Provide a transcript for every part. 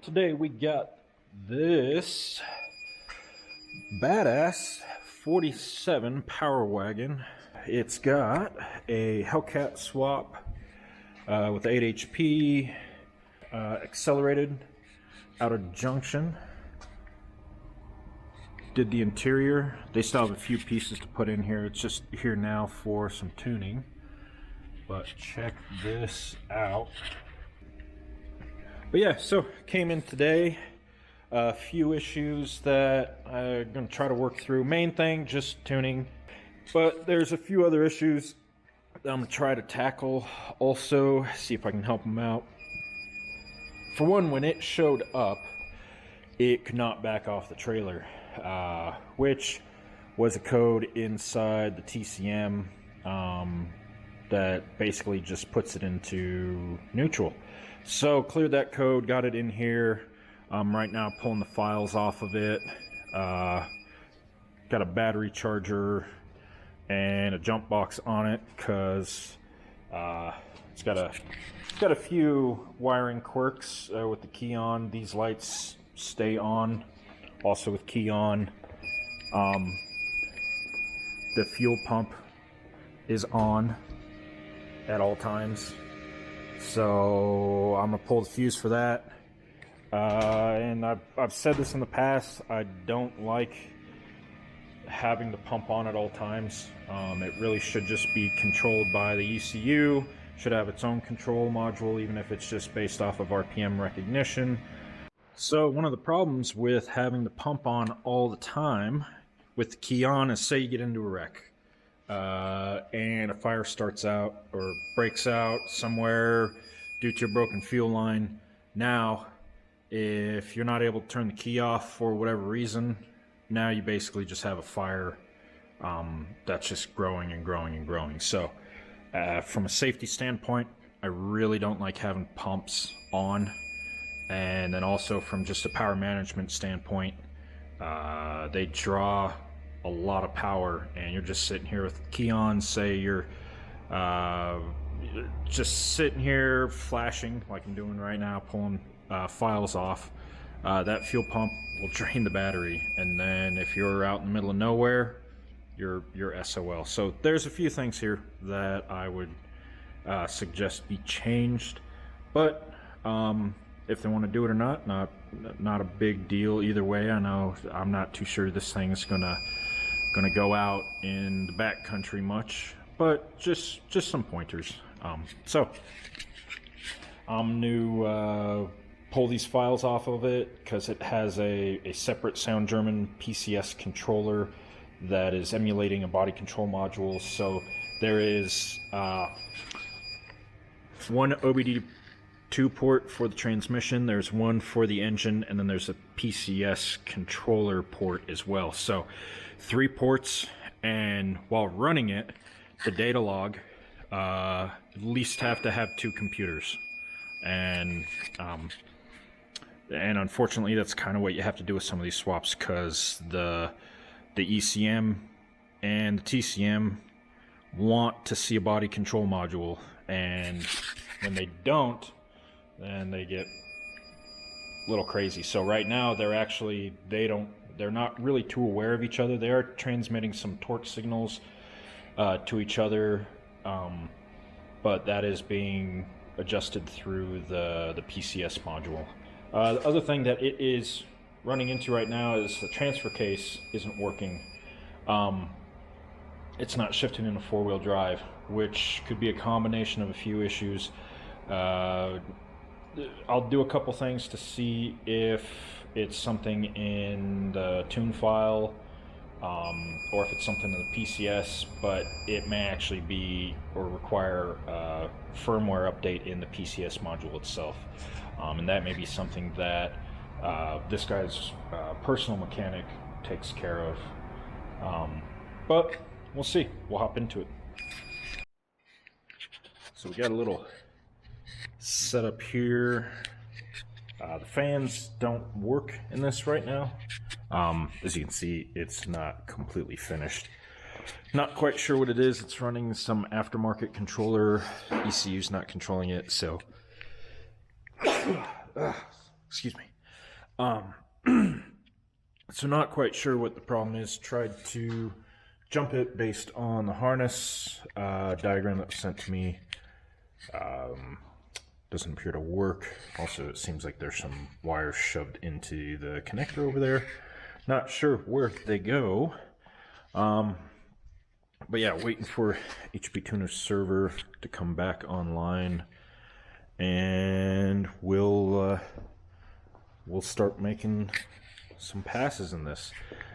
Today we got this badass 47 Power Wagon. It's got a Hellcat swap with 8 HP, accelerated outer junction. Did the interior. They still have a few pieces to put in here. It's just here now for some tuning. But check this out. But yeah, so came in today. A few issues that I'm going to try to work through. Main thing, just tuning. But there's a few other issues that I'm going to try to tackle. Also, see if I can help them out. For one, when it showed up, it could not back off the trailer. Which was a code inside the TCM that basically just puts it into neutral. So cleared that code, got it in here. I'm right now pulling the files off of it. Got a battery charger and a jump box on it because it's got a few wiring quirks with the key on. These lights stay on, also with key on. The fuel pump is on at all times. So I'm gonna pull the fuse for that. And I've said this in the past, I don't like having the pump on at all times. It really should just be controlled by the ECU, should have its own control module, even if it's just based off of RPM recognition. So one of the problems with having the pump on all the time with the key on is, say you get into a wreck and a fire starts out or breaks out somewhere due to a broken fuel line. Now, if you're not able to turn the key off for whatever reason, now you basically just have a fire that's just growing and growing and growing. So from a safety standpoint, I really don't like having pumps on. And then also from just a power management standpoint, they draw a lot of power, and you're just sitting here with the key on. Say you're just sitting here flashing like I'm doing right now, pulling files off. That fuel pump will drain the battery, and then if you're out in the middle of nowhere, you're SOL. So there's a few things here that I would suggest be changed, but if they want to do it or not, not a big deal either way. I know I'm not too sure this thing's gonna go out in the back country much, but just some pointers. So I'm gonna pull these files off of it because it has a separate Sound German PCS controller that is emulating a body control module. So there is one OBD2 port for the transmission, there's one for the engine, and then there's a PCS controller port as well. So 3 ports, and while running it, the data log at least have to have 2 computers. And unfortunately that's kind of what you have to do with some of these swaps, because the ECM and the TCM want to see a body control module, and when they don't, then they get a little crazy. So right now they're not really too aware of each other. They are transmitting some torque signals to each other, but that is being adjusted through the PCS module. The other thing that it is running into right now is the transfer case isn't working. It's not shifting into 4-wheel drive, which could be a combination of a few issues. I'll do a couple things to see if it's something in the tune file or if it's something in the PCS, but it may actually be or require a firmware update in the PCS module itself. And that may be something that this guy's personal mechanic takes care of. But we'll see. We'll hop into it. So we got a little setup here. The fans don't work in this right now. As you can see, it's not completely finished. Not quite sure what it is. It's running some aftermarket controller. ECU's not controlling it, so excuse me. So not quite sure what the problem is. Tried to jump it based on the harness diagram that was sent to me. Doesn't appear to work. Also, it seems like there's some wires shoved into the connector over there. Not sure where they go. But yeah, waiting for HP Tuner's server to come back online, and we'll start making some passes in this.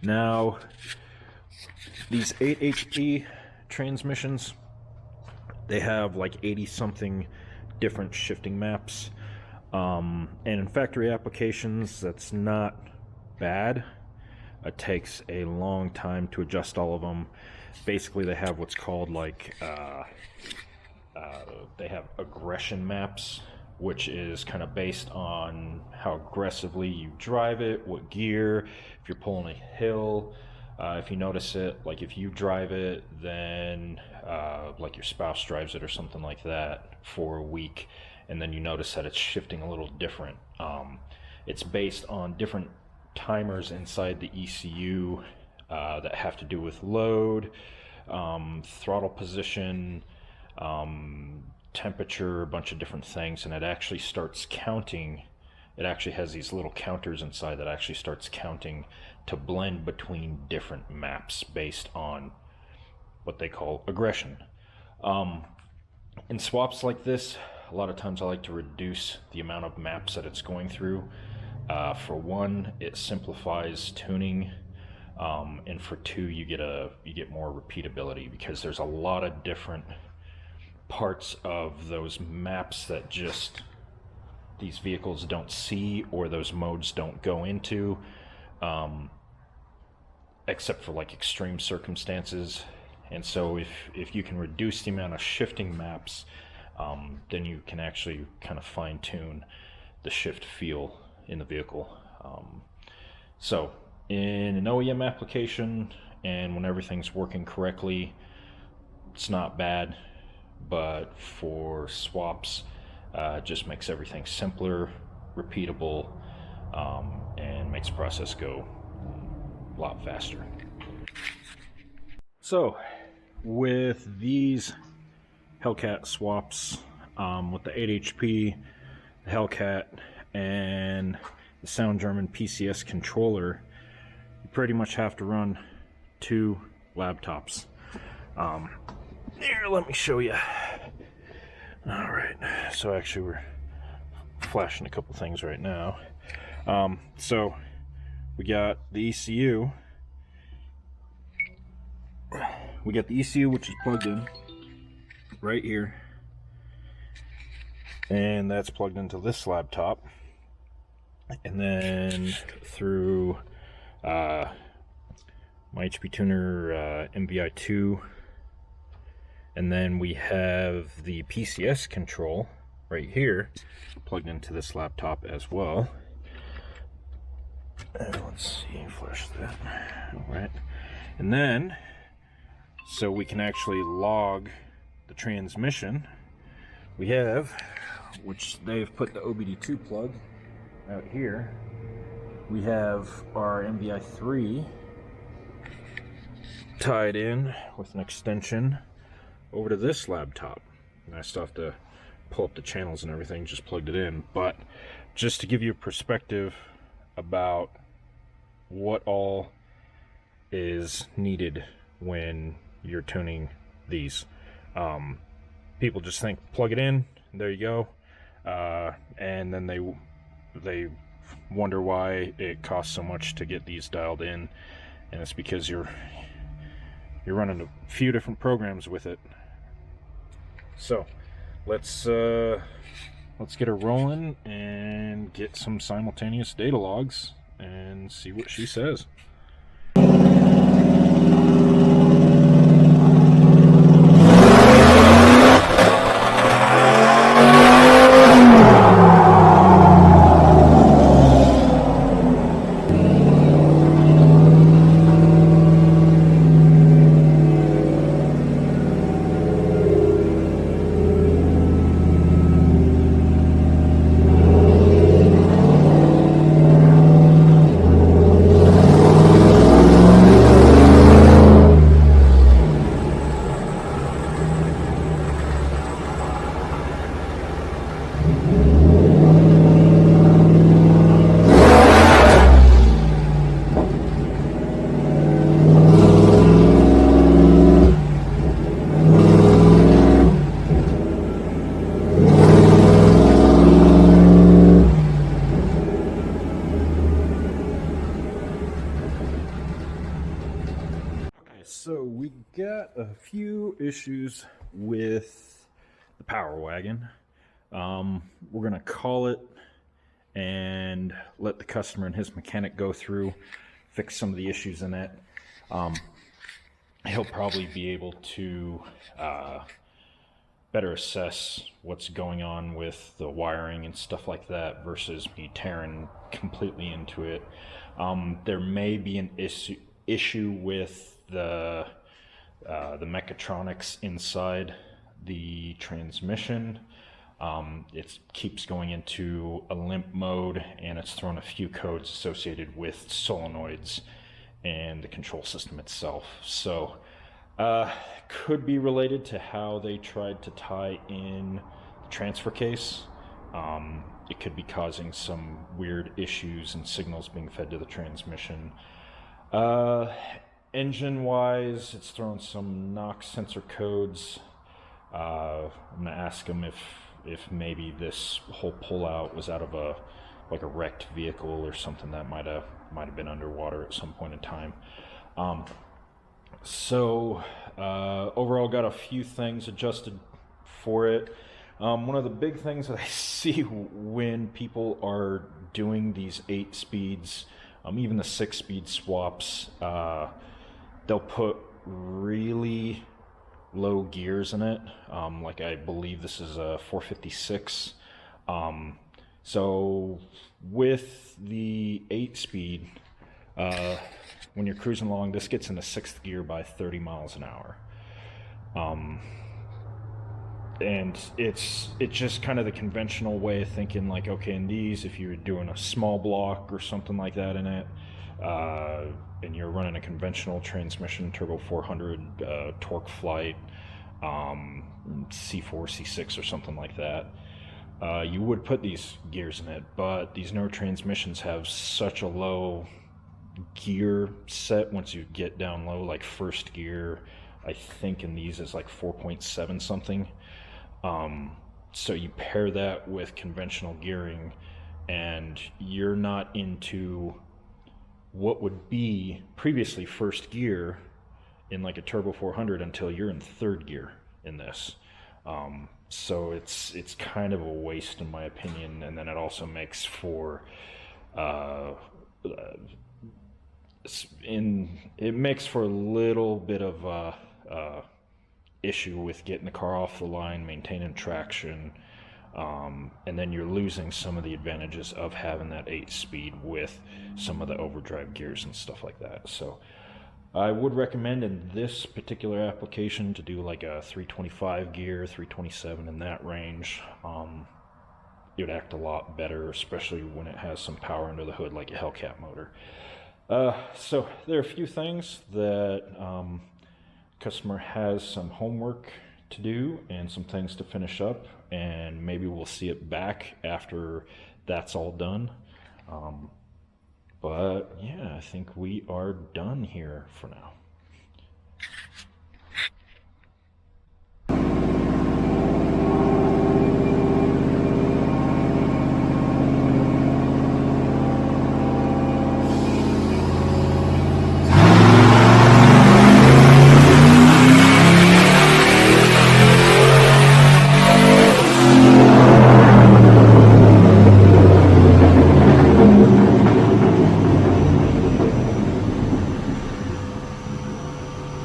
Now, these 8 HP transmissions, they have like 80 something different shifting maps, and in factory applications that's not bad. It takes a long time to adjust all of them. Basically, they have what's called like they have aggression maps, which is kind of based on how aggressively you drive it, what gear, if you're pulling a hill. If you notice it, like if you drive it, then like your spouse drives it or something like that for a week, and then you notice that it's shifting a little different. It's based on different timers inside the ECU that have to do with load, throttle position, temperature, a bunch of different things, and it actually starts counting. It actually has these little counters inside that actually starts counting to blend between different maps based on what they call aggression. In swaps like this, a lot of times I like to reduce the amount of maps that it's going through. For one, it simplifies tuning, and for two, you get more repeatability, because there's a lot of different parts of those maps that just these vehicles don't see, or those modes don't go into, except for like extreme circumstances. And so if you can reduce the amount of shifting maps, then you can actually kind of fine tune the shift feel in the vehicle. So in an OEM application, and when everything's working correctly, it's not bad. But for swaps, it just makes everything simpler, repeatable, and makes the process go a lot faster. So with these Hellcat swaps, with the 8 HP, the Hellcat, and the Sound German PCS controller, you pretty much have to run 2 laptops. Here, let me show you. Alright, so actually we're flashing a couple things right now. So we got the ECU. We got the ECU, which is plugged in right here, and that's plugged into this laptop, and then through my HP Tuner MVI2, and then we have the PCS control right here plugged into this laptop as well. Let's see, flash that. Alright, and then so we can actually log the transmission, we have, which they've put the OBD2 plug out here, we have our MVI3 tied in with an extension over to this laptop. And I still have to pull up the channels and everything, just plugged it in. But just to give you a perspective about what all is needed when you're tuning these. People just think plug it in, there you go, and then they wonder why it costs so much to get these dialed in, and it's because you're running a few different programs with it. So let's get her rolling and get some simultaneous data logs and see what she says. issues with the Power Wagon. We're gonna call it and let the customer and his mechanic go through, fix some of the issues in it. He'll probably be able to better assess what's going on with the wiring and stuff like that versus me tearing completely into it. There may be an issue with the mechatronics inside the transmission. It keeps going into a limp mode, and it's thrown a few codes associated with solenoids and the control system itself. So could be related to how they tried to tie in the transfer case. It could be causing some weird issues and signals being fed to the transmission. Engine wise, it's throwing some NOx sensor codes. I'm gonna ask him if maybe this whole pullout was out of a wrecked vehicle or something that might have been underwater at some point in time. Overall, got a few things adjusted for it. One of the big things that I see when people are doing these 8 speeds, even the 6-speed swaps, they'll put really low gears in it. Like I believe this is a 456. So with the 8-speed, when you're cruising along, this gets into 6th gear by 30 miles an hour. And it's just kind of the conventional way of thinking, like, okay, in these, if you're doing a small block or something like that in it, and you're running a conventional transmission, turbo 400, torque flight, C4, C6 or something like that, you would put these gears in it. But these newer transmissions have such a low gear set once you get down low, like first gear, I think in these is like 4.7 something. So you pair that with conventional gearing, and you're not into what would be previously first gear in like a turbo 400 until you're in 3rd gear in this. So it's kind of a waste in my opinion, and then it also makes for it makes for a little bit of issue with getting the car off the line, maintaining traction, and then you're losing some of the advantages of having that 8-speed with some of the overdrive gears and stuff like that. So I would recommend in this particular application to do like a 325 gear, 327 in that range. It would act a lot better, especially when it has some power under the hood like a Hellcat motor. So there are a few things that customer has some homework to do and some things to finish up, and maybe we'll see it back after that's all done. But yeah, I think we are done here for now.